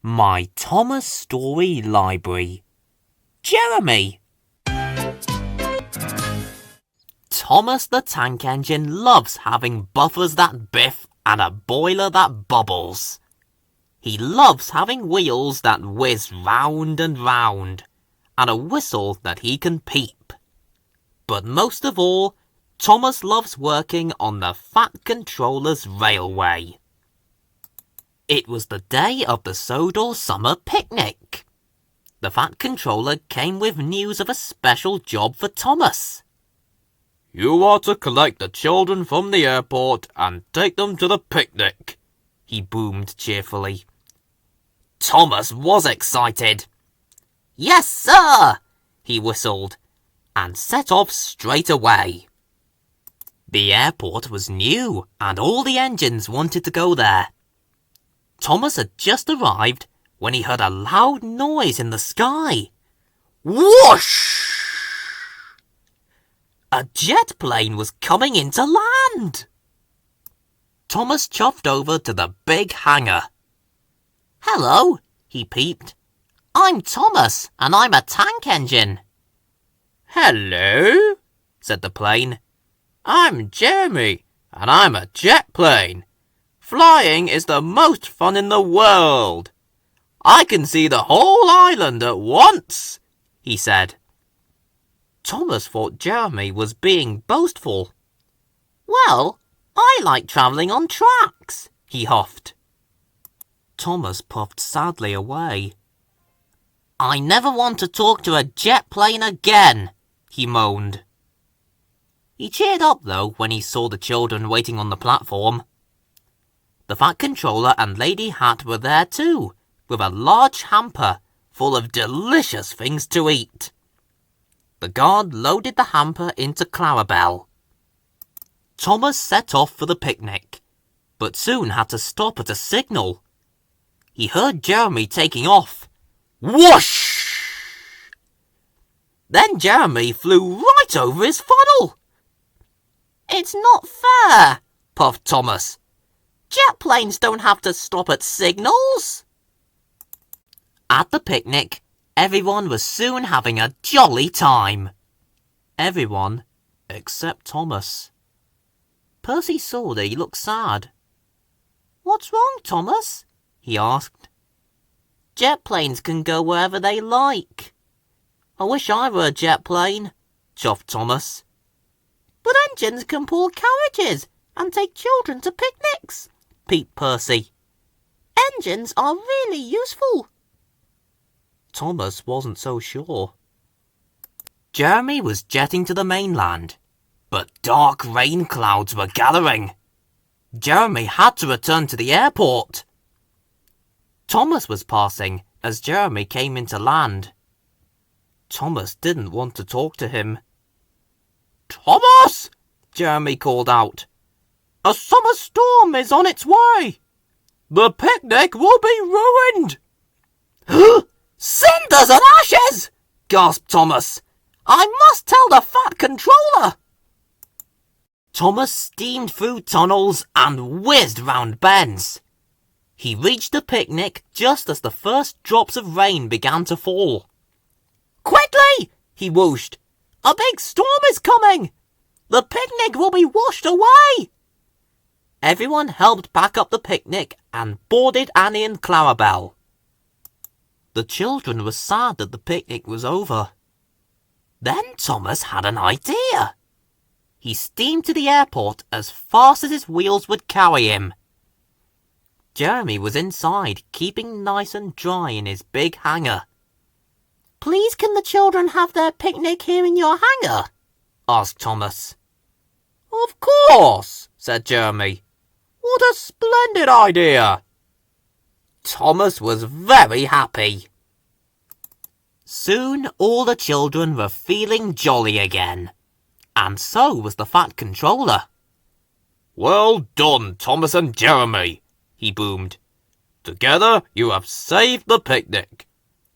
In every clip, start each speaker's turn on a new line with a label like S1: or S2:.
S1: My Thomas Story Library. Jeremy. Thomas the Tank Engine loves having buffers that biff and a boiler that bubbles. He loves having wheels that whiz round and round, and a whistle that he can peep. But most of all, Thomas loves working on the Fat Controller's railway. It was the day of the Sodor summer picnic. The Fat Controller came with news of a special job for Thomas.
S2: You are to collect the children from the airport and take them to the picnic,
S1: he boomed cheerfully. Thomas was excited. Yes, sir, he whistled, and set off straight away. The airport was new, and all the engines wanted to go there. Thomas had just arrived when he heard a loud noise in the sky. Whoosh! A jet plane was coming into land. Thomas chuffed over to the big hangar. Hello, he peeped. I'm Thomas, and I'm a tank engine.
S2: Hello, said the plane. I'm Jeremy, and I'm a jet plane. Flying is the most fun in the world. I can see the whole island at once, he said.
S1: Thomas thought Jeremy was being boastful. Well, I like travelling on tracks, he huffed. Thomas puffed sadly away. I never want to talk to a jet plane again, he moaned. He cheered up, though, when he saw the children waiting on the platform. The Fat Controller and Lady Hat were there too, with a large hamper full of delicious things to eat. The guard loaded the hamper into Clarabelle. Thomas set off for the picnic, but soon had to stop at a signal. He heard Jeremy taking off. Whoosh! Then Jeremy flew right over his funnel. It's not fair, puffed Thomas. Jet planes don't have to stop at signals. At the picnic, everyone was soon having a jolly time. Everyone except Thomas. Percy saw that he looked sad. What's wrong, Thomas? He asked. Jet planes can go wherever they like. I wish I were a jet plane, chuffed Thomas. But engines can pull carriages and take children to picnics, peeped Percy. Engines are really useful. Thomas wasn't so sure. Jeremy was jetting to the mainland, but dark rain clouds were gathering. Jeremy had to return to the airport. Thomas was passing as Jeremy came into land. Thomas didn't want to talk to him. Thomas! Jeremy called out. A summer storm is on its way. The picnic will be ruined. Cinders and ashes! Gasped Thomas. I must tell the Fat Controller. Thomas steamed through tunnels and whizzed round bends. He reached the picnic just as the first drops of rain began to fall. Quickly! He whooshed. A big storm is coming! The picnic will be washed away! Everyone helped pack up the picnic and boarded Annie and Clarabelle. The children were sad that the picnic was over. Then Thomas had an idea. He steamed to the airport as fast as his wheels would carry him. Jeremy was inside, keeping nice and dry in his big hangar. Please can the children have their picnic here in your hangar? Asked Thomas. Of course, said Jeremy. What a splendid idea. Thomas was very happy. Soon all the children were feeling jolly again, and so was the Fat Controller. Well done, Thomas and Jeremy, he boomed. Together you have saved the picnic.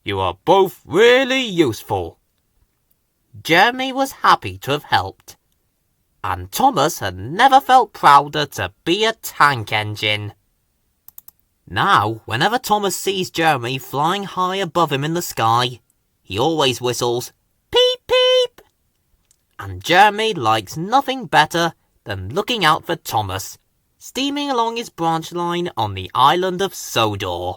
S1: You are both really useful. Jeremy was happy to have helped, and Thomas had never felt prouder to be a tank engine. Now, whenever Thomas sees Jeremy flying high above him in the sky, he always whistles, "Peep, peep!" And Jeremy likes nothing better than looking out for Thomas, steaming along his branch line on the island of Sodor.